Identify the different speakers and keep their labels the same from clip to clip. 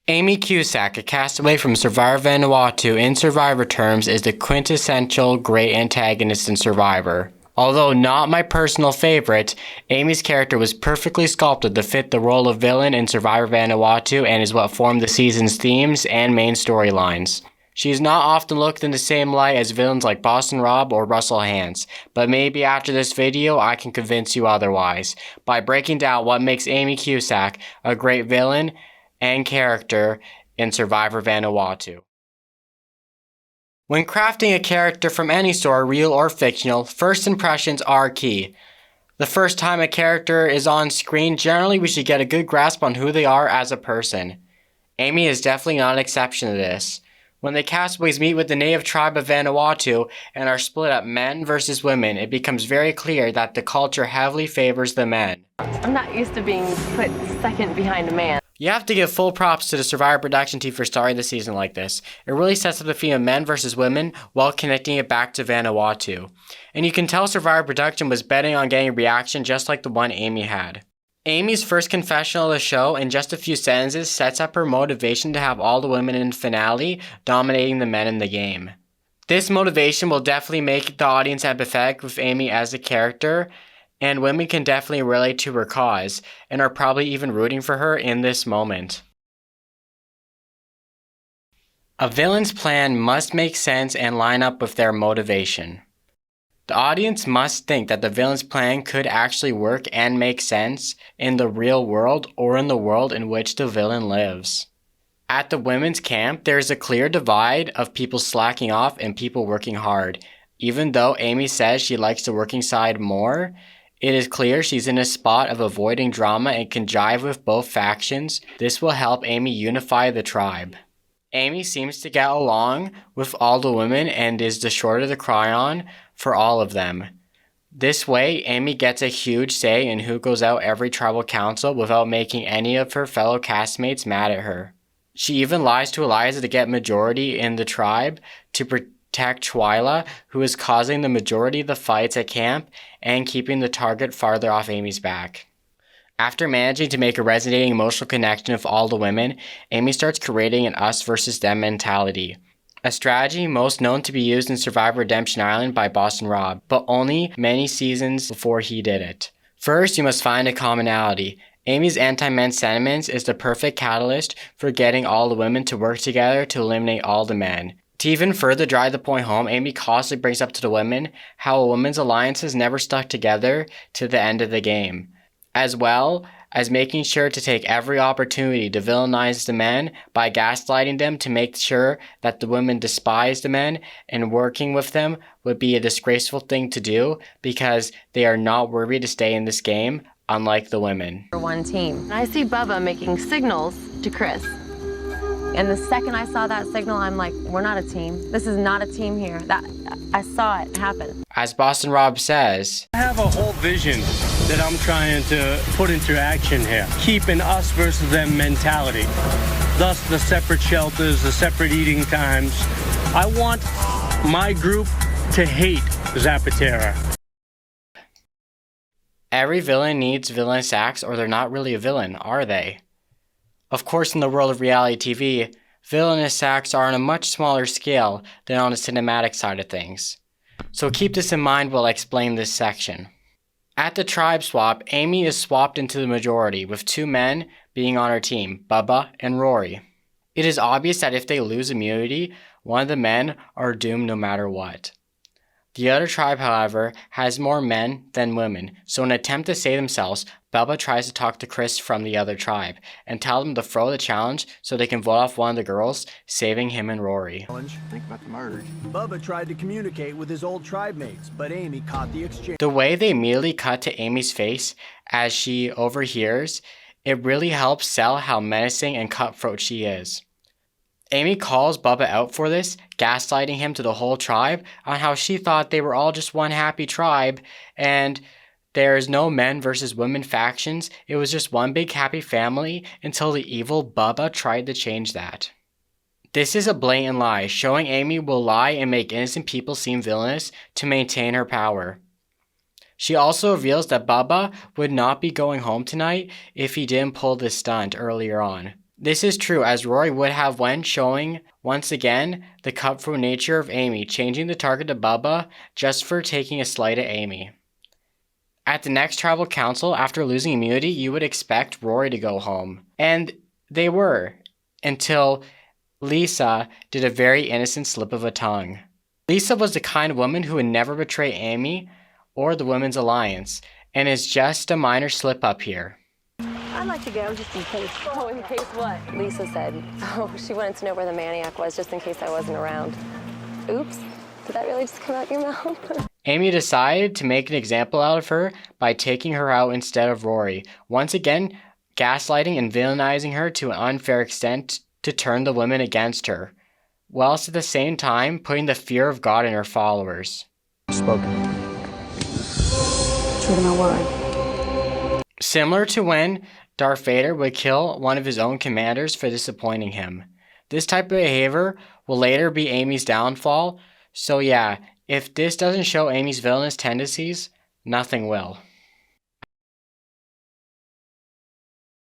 Speaker 1: Amy Cusack, a castaway from Survivor Vanuatu in Survivor terms, is the quintessential great antagonist in Survivor. Although not my personal favorite, Amy's character was perfectly sculpted to fit the role of villain in Survivor Vanuatu and is what formed the season's themes and main storylines. She is not often looked in the same light as villains like Boston Rob or Russell Hantz, but maybe after this video I can convince you otherwise by breaking down what makes Amy Cusack a great villain and character in Survivor Vanuatu. When crafting a character from any story, real or fictional, first impressions are key. The first time a character is on screen, generally we should get a good grasp on who they are as a person. Amy is definitely not an exception to this. When the castaways meet with the native tribe of Vanuatu and are split up men versus women, it becomes very clear that the culture heavily favors the men.
Speaker 2: I'm not used to being put second behind a man.
Speaker 1: You have to give full props to the Survivor production team for starting the season like this. It really sets up the theme of men versus women while connecting it back to Vanuatu. And you can tell Survivor production was betting on getting a reaction just like the one Amy had. Amy's first confessional of the show, in just a few sentences, sets up her motivation to have all the women in the finale dominating the men in the game. This motivation will definitely make the audience empathetic with Amy as a character, and women can definitely relate to her cause, and are probably even rooting for her in this moment. A villain's plan must make sense and line up with their motivation. The audience must think that the villain's plan could actually work and make sense in the real world or in the world in which the villain lives. At the women's camp, there is a clear divide of people slacking off and people working hard. Even though Amy says she likes the working side more, it is clear she's in a spot of avoiding drama and can jive with both factions. This will help Amy unify the tribe. Amy seems to get along with all the women and is the shoulder to cry on for all of them. This way, Amy gets a huge say in who goes out every tribal council without making any of her fellow castmates mad at her. She even lies to Eliza to get majority in the tribe to protect Twyla, who is causing the majority of the fights at camp and keeping the target farther off Amy's back. After managing to make a resonating emotional connection with all the women, Amy starts creating an us versus them mentality. A strategy most known to be used in Survivor Redemption Island by Boston Rob, but only many seasons before he did it. First, you must find a commonality. Amy's anti-men sentiments is the perfect catalyst for getting all the women to work together to eliminate all the men. To even further drive the point home, Amy constantly brings up to the women how a women's alliances never stuck together to the end of the game, as well as making sure to take every opportunity to villainize the men by gaslighting them to make sure that the women despise the men, and working with them would be a disgraceful thing to do because they are not worthy to stay in this game, unlike the women.
Speaker 2: For one team. I see Bubba making signals to Chris. And the second I saw that signal, I'm like, we're not a team. This is not a team here. I saw it happen.
Speaker 1: As Boston Rob says,
Speaker 3: I have a whole vision that I'm trying to put into action here. Keep an us versus them mentality. Thus the separate shelters, the separate eating times. I want my group to hate Zapatera.
Speaker 1: Every villain needs villainous acts or they're not really a villain, are they? Of course, in the world of reality TV, villainous acts are on a much smaller scale than on the cinematic side of things. So keep this in mind while I explain this section. At the tribe swap, Amy is swapped into the majority, with two men being on her team, Bubba and Rory. It is obvious that if they lose immunity, one of the men are doomed no matter what. The other tribe, however, has more men than women, so in an attempt to save themselves, Bubba tries to talk to Chris from the other tribe and tell them to throw the challenge so they can vote off one of the girls, saving him and Rory.
Speaker 4: Think about the merge. Bubba tried to communicate with his old tribe mates, but Amy caught the exchange.
Speaker 1: The way they immediately cut to Amy's face as she overhears, it really helps sell how menacing and cutthroat she is. Amy calls Bubba out for this, gaslighting him to the whole tribe on how she thought they were all just one happy tribe and there is no men versus women factions. It was just one big happy family until the evil Bubba tried to change that. This is a blatant lie, showing Amy will lie and make innocent people seem villainous to maintain her power. She also reveals that Bubba would not be going home tonight if he didn't pull this stunt earlier on. This is true, as Rory would have when showing, once again, the cutthroat nature of Amy, changing the target to Bubba just for taking a slight at Amy. At the next tribal council, after losing immunity, you would expect Rory to go home. And they were, until Lisa did a very innocent slip of a tongue. Lisa was the kind of woman who would never betray Amy or the Women's Alliance, and is just a minor slip up here.
Speaker 5: I'd like to go just in case.
Speaker 2: Oh, in case what? Lisa said, she wanted to know where the maniac was just in case I wasn't around. Oops, did that really just come out your mouth?
Speaker 1: Amy decided to make an example out of her by taking her out instead of Rory, once again gaslighting and villainizing her to an unfair extent to turn the women against her, whilst at the same time putting the fear of God in her followers.
Speaker 6: Spoken.
Speaker 5: True to my word.
Speaker 1: Similar to when Darth Vader would kill one of his own commanders for disappointing him. This type of behavior will later be Amy's downfall, so yeah, if this doesn't show Amy's villainous tendencies, nothing will.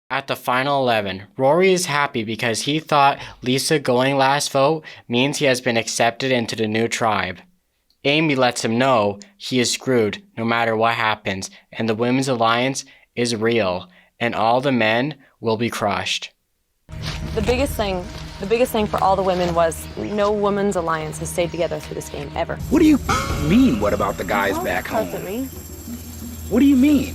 Speaker 1: At the final 11, Rory is happy because he thought Lisa going last vote means he has been accepted into the new tribe. Amy lets him know he is screwed no matter what happens, and the Women's Alliance is real, and all the men will be crushed.
Speaker 2: The biggest thing for all the women was no Women's Alliance has stayed together through this game, ever.
Speaker 6: What do you mean, what about the guys back home? What do you mean?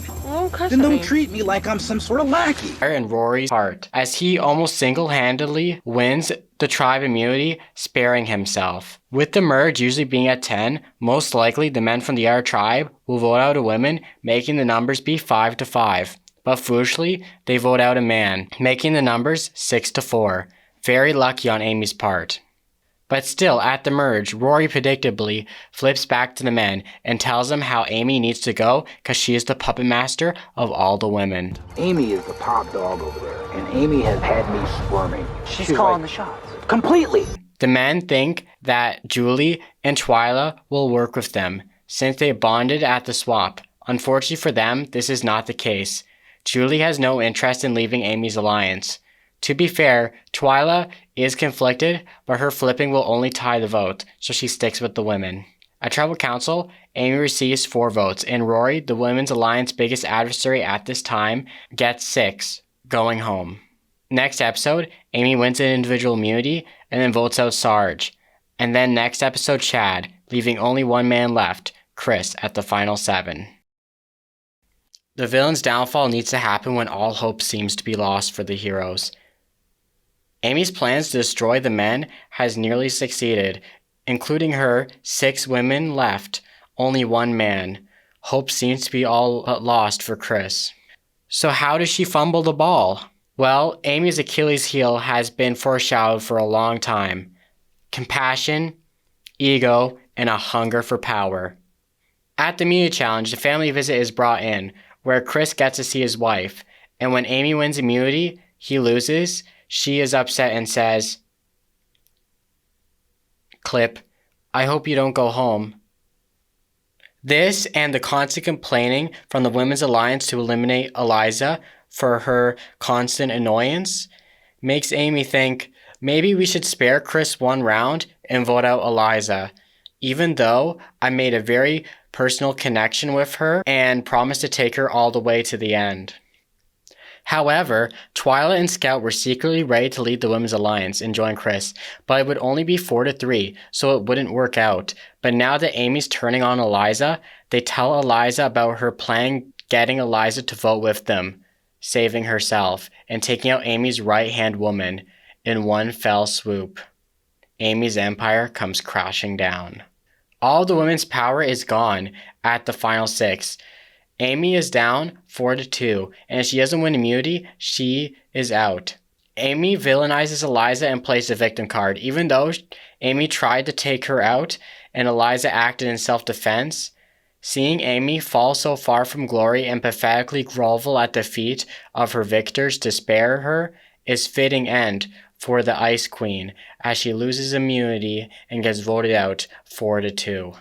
Speaker 6: Then don't treat me like I'm some sort of lackey.
Speaker 1: In Rory's heart, as he almost single-handedly wins the tribe immunity, sparing himself. With the merge usually being at 10, most likely the men from the other tribe will vote out a woman, making the numbers be 5-5. But foolishly, they vote out a man, making the numbers 6-4. Very lucky on Amy's part. But still, at the merge, Rory predictably flips back to the men and tells them how Amy needs to go because she is the puppet master of all the women.
Speaker 6: Amy is the top dog over there, and Amy has had me squirming.
Speaker 7: She's calling the shots.
Speaker 6: Completely.
Speaker 1: The men think that Julie and Twyla will work with them, since they bonded at the swap. Unfortunately for them, this is not the case. Julie has no interest in leaving Amy's alliance. To be fair, Twyla is conflicted, but her flipping will only tie the vote, so she sticks with the women. At Tribal Council, Amy receives 4 votes, and Rory, the Women's Alliance biggest adversary at this time, gets 6, going home. Next episode, Amy wins an individual immunity, and then votes out Sarge. And then next episode, Chad, leaving only one man left, Chris, at the final 7. The villain's downfall needs to happen when all hope seems to be lost for the heroes. Amy's plans to destroy the men has nearly succeeded, including her 6 women left, only 1 man. Hope seems to be all lost for Chris. So how does she fumble the ball? Well, Amy's Achilles heel has been foreshadowed for a long time. Compassion, ego, and a hunger for power. At the immunity challenge, the family visit is brought in, where Chris gets to see his wife, and when Amy wins immunity, he loses. She is upset and says, clip, I hope you don't go home. This and the constant complaining from the Women's Alliance to eliminate Eliza for her constant annoyance makes Amy think maybe we should spare Chris 1 round and vote out Eliza, even though I made a very personal connection with her and promised to take her all the way to the end. However, Twyla and Scout were secretly ready to lead the Women's Alliance and join Chris, but it would only be 4-3, so it wouldn't work out. But now that Amy's turning on Eliza, they tell Eliza about her plan getting Eliza to vote with them, saving herself, and taking out Amy's right-hand woman in one fell swoop. Amy's empire comes crashing down. All the women's power is gone at the final 6. Amy is down 4-2, and if she doesn't win immunity, she is out. Amy villainizes Eliza and plays the victim card. Even though Amy tried to take her out and Eliza acted in self-defense, seeing Amy fall so far from glory and pathetically grovel at the feet of her victors to spare her is fitting end for the Ice Queen as she loses immunity and gets voted out 4-2.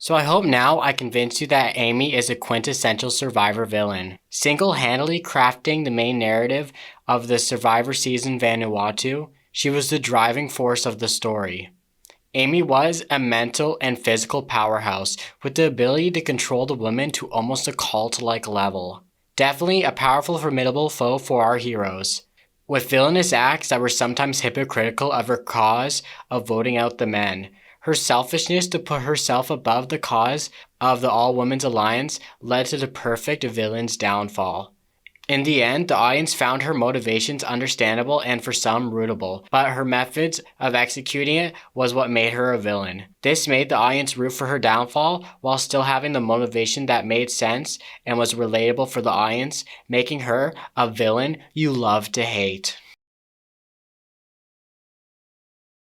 Speaker 1: So I hope now I convinced you that Amy is a quintessential survivor villain, single-handedly crafting the main narrative of the Survivor season Vanuatu, she was the driving force of the story. Amy was a mental and physical powerhouse with the ability to control the women to almost a cult-like level. Definitely a powerful, formidable foe for our heroes. With villainous acts that were sometimes hypocritical of her cause of voting out the men, her selfishness to put herself above the cause of the All-Women's Alliance led to the perfect villain's downfall. In the end, the audience found her motivations understandable and for some rootable, but her methods of executing it was what made her a villain. This made the audience root for her downfall while still having the motivation that made sense and was relatable for the audience, making her a villain you love to hate.